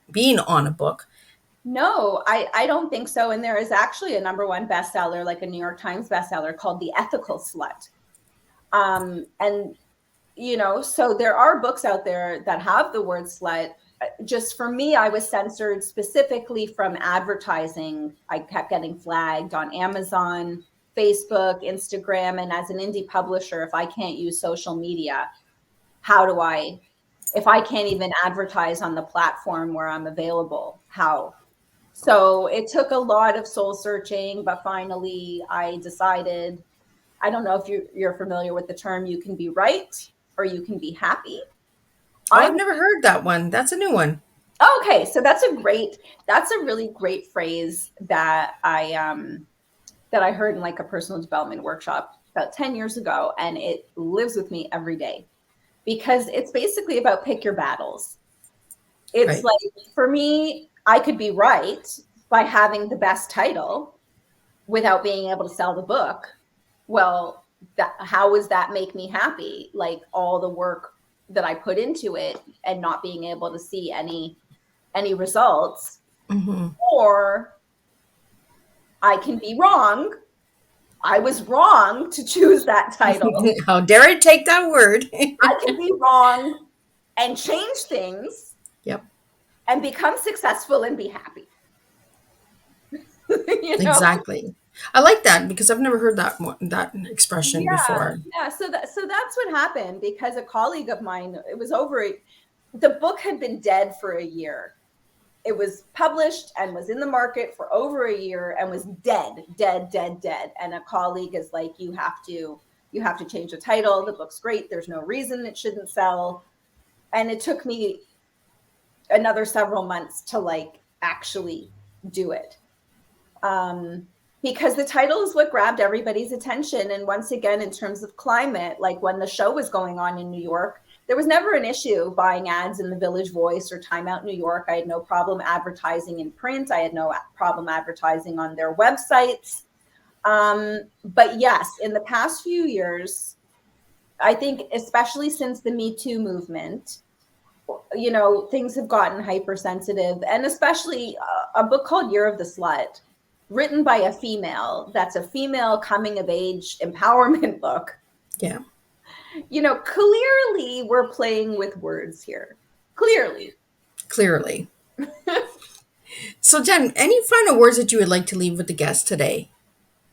being on a book. No, I don't think so. And there is actually a #1 bestseller, like a New York Times bestseller, called The Ethical Slut. And, so there are books out there that have the word slut. Just for me, I was censored specifically from advertising. I kept getting flagged on Amazon, Facebook, Instagram, and as an indie publisher, if I can't use social media, if I can't even advertise on the platform where I'm available, how? So it took a lot of soul searching, but finally I decided, I don't know if you're familiar with the term, you can be right or you can be happy. I've never heard that one. That's a new one. Okay, so that's a really great phrase that I heard in like a personal development workshop about 10 years ago, and it lives with me every day because it's basically about pick your battles. It's Right. like, for me, I could be right by having the best title without being able to sell the book. Well, how does that make me happy? Like all the work that I put into it and not being able to see any results. Mm-hmm. Or I can be wrong. I was wrong to choose that title. How dare I take that word? I can be wrong and change things. Yep. And become successful and be happy. Exactly. I like that because I've never heard that expression before. Yeah. So that's what happened, because a colleague of mine, the book had been dead for a year. It was published and was in the market for over a year and was dead. And a colleague is like, you have to change the title. The book's great. There's no reason it shouldn't sell. And it took me another several months to like actually do it. Because the title is what grabbed everybody's attention. And once again, in terms of climate, like when the show was going on in New York, there was never an issue buying ads in the Village Voice or Time Out New York. I had no problem advertising in print. I had no problem advertising on their websites. But yes, in the past few years, I think especially since the Me Too movement, things have gotten hypersensitive, and especially a book called Year of the Slut, written by a female, that's a female coming of age empowerment book. Yeah. Clearly we're playing with words here. Clearly. So Jen, any final words that you would like to leave with the guests today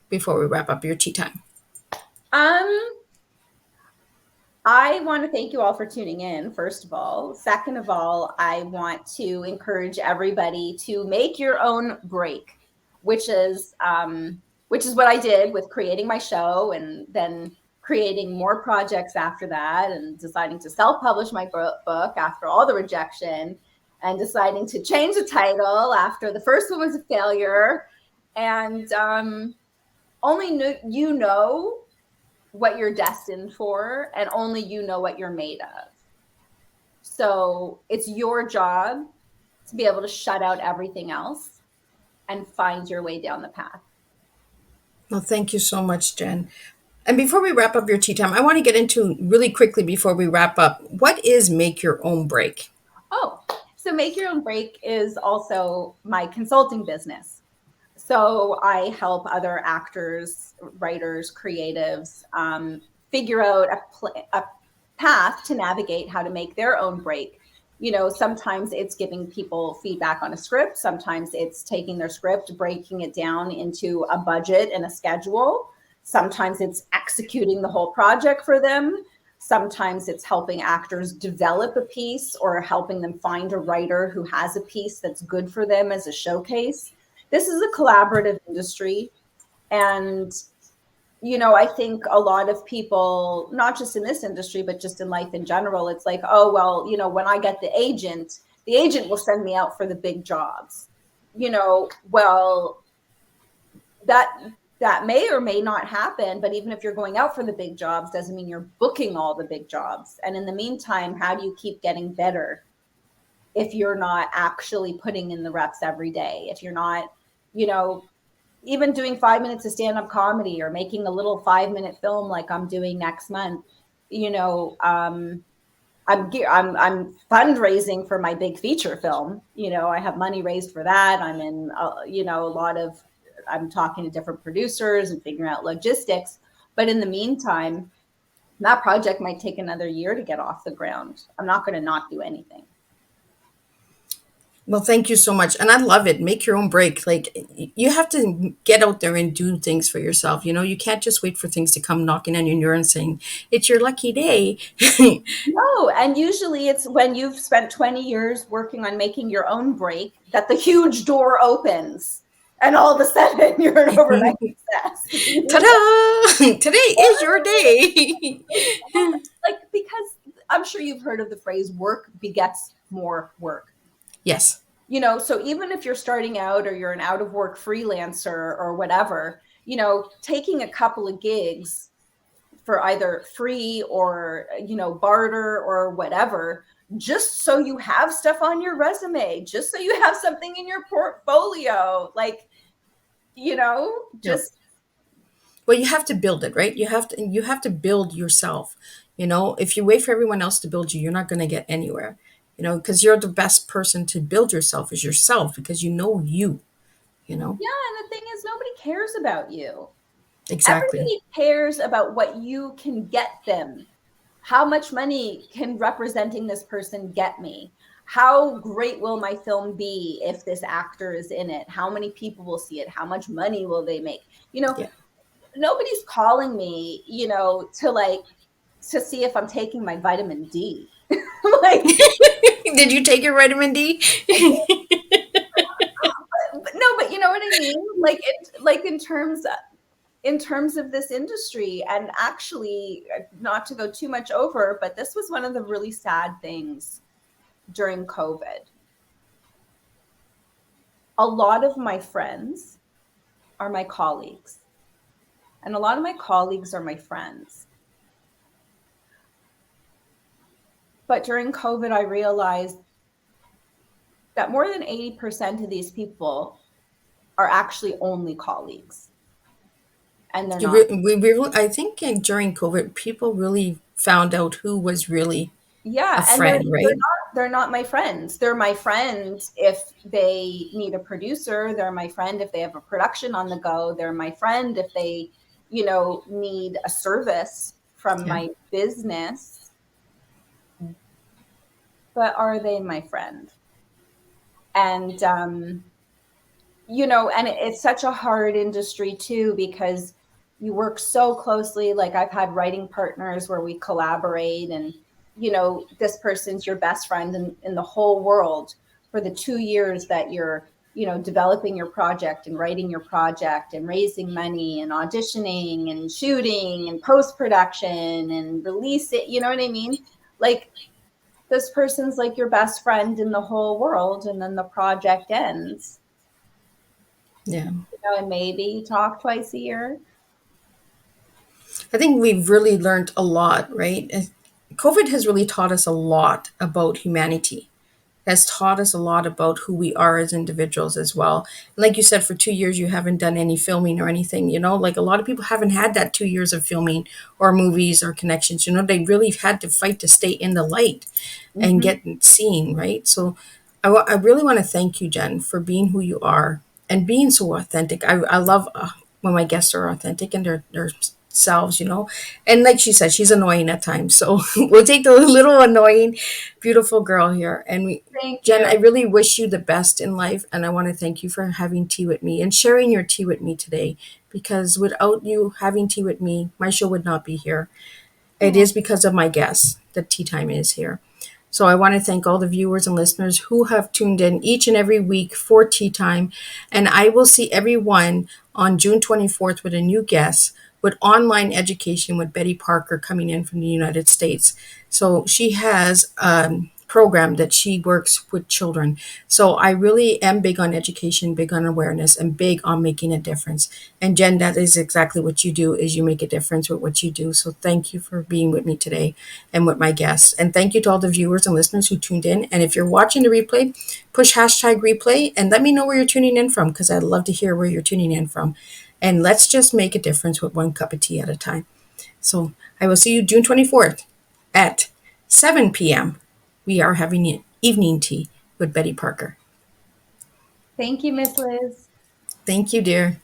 before we wrap up your tea time? I want to thank you all for tuning in, first of all. Second of all, I want to encourage everybody to make your own break, which is what I did with creating my show and then creating more projects after that, and deciding to self-publish my book after all the rejection, and deciding to change the title after the first one was a failure, And you know what you're destined for, and only you know what you're made of. So it's your job to be able to shut out everything else and find your way down the path. Well, thank you so much, Jen. And before we wrap up your tea time, I want to get into really quickly before we wrap up, what is Make Your Own Break? Oh, so Make Your Own Break is also my consulting business. So I help other actors, writers, creatives figure out a path to navigate how to make their own break. You know, sometimes it's giving people feedback on a script. Sometimes it's taking their script, breaking it down into a budget and a schedule. Sometimes it's executing the whole project for them. Sometimes it's helping actors develop a piece or helping them find a writer who has a piece that's good for them as a showcase. This is a collaborative industry. And, you know, I think a lot of people, not just in this industry, but just in life in general, it's like, oh, well, you know, when I get the agent will send me out for the big jobs. You know, well, that may or may not happen, but even if you're going out for the big jobs, doesn't mean you're booking all the big jobs. And in the meantime, how do you keep getting better if you're not actually putting in the reps every day? If you're not, you know, even doing 5 minutes of stand-up comedy or making a little 5-minute film like I'm doing next month, you know, I'm fundraising for my big feature film. You know, I have money raised for that. I'm in, you know, I'm talking to different producers and figuring out logistics. But in the meantime, that project might take another year to get off the ground. I'm not going to not do anything. Well, thank you so much. And I love it. Make your own break. Like, you have to get out there and do things for yourself. You know, you can't just wait for things to come knocking on your door and saying, it's your lucky day. No, and usually it's when you've spent 20 years working on making your own break that the huge door opens and all of a sudden you're an overnight success. Ta-da! Today is your day. Like, because I'm sure you've heard of the phrase work begets more work. Yes. You know, so even if you're starting out or you're an out of work freelancer or whatever, you know, taking a couple of gigs for either free or, you know, barter or whatever, just so you have stuff on your resume, just so you have something in your portfolio, like, you know, just. Well, you have to build it, right? You have to build yourself. You know, if you wait for everyone else to build you, you're not going to get anywhere. You know, because you're the best person to build yourself is yourself, because you know you, you know. Yeah, and the thing is, nobody cares about you. Exactly. Everybody cares about what you can get them. How much money can representing this person get me? How great will my film be if this actor is in it? How many people will see it? How much money will they make? You know, Yeah. nobody's calling me, you know, to see if I'm taking my vitamin D. Like, Did you take your vitamin D? no, but you know what I mean? Like in terms of this industry, and actually, not to go too much over, but this was one of the really sad things during COVID. A lot of my friends are my colleagues, and a lot of my colleagues are my friends. But during COVID, I realized that more than 80% of these people are actually only colleagues. And they're not. I think during COVID, people really found out who was really a Yeah, and friend, right? they're not my friends. They're my friends if they need a producer. They're my friend if they have a production on the go. They're my friend if they, you know, need a service from my business. But are they my friend? And you know, and it's such a hard industry too, because you work so closely. Like, I've had writing partners where we collaborate, and, you know, this person's your best friend in the whole world for the 2 years that you're, you know, developing your project and writing your project and raising money and auditioning and shooting and post-production and release it. You know what I mean? Like, this person's like your best friend in the whole world, and then the project ends. Yeah. And maybe talk twice a year. I think we've really learned a lot, right? COVID has really taught us a lot about humanity, has taught us a lot about who we are as individuals as well. Like you said, for 2 years, you haven't done any filming or anything, like a lot of people haven't had that 2 years of filming or movies or connections. They really had to fight to stay in the light and Mhm. get seen, right? So I really want to thank you, Jen, for being who you are and being so authentic. I love when my guests are authentic and their selves. And like she said, she's annoying at times. So we'll take the little annoying, beautiful girl here. And Thank Jen, you. I really wish you the best in life. And I want to thank you for having tea with me and sharing your tea with me today. Because without you having tea with me, my show would not be here. It Oh, is because of my guests that Tea Time is here. So I want to thank all the viewers and listeners who have tuned in each and every week for Tea Time. And I will see everyone on June 24th with a new guest with online education with Betty Parker coming in from the United States. So she has a program that she works with children. So I really am big on education, big on awareness, and big on making a difference. And Jen, that is exactly what you do, is you make a difference with what you do. So thank you for being with me today and with my guests. And thank you to all the viewers and listeners who tuned in. And if you're watching the replay, push hashtag replay and let me know where you're tuning in from, because I'd love to hear where you're tuning in from. And let's just make a difference with one cup of tea at a time. So I will see you June 24th at 7 p.m. We are having evening tea with Betty Parker. thank you, Miss Liz. Thank you, dear.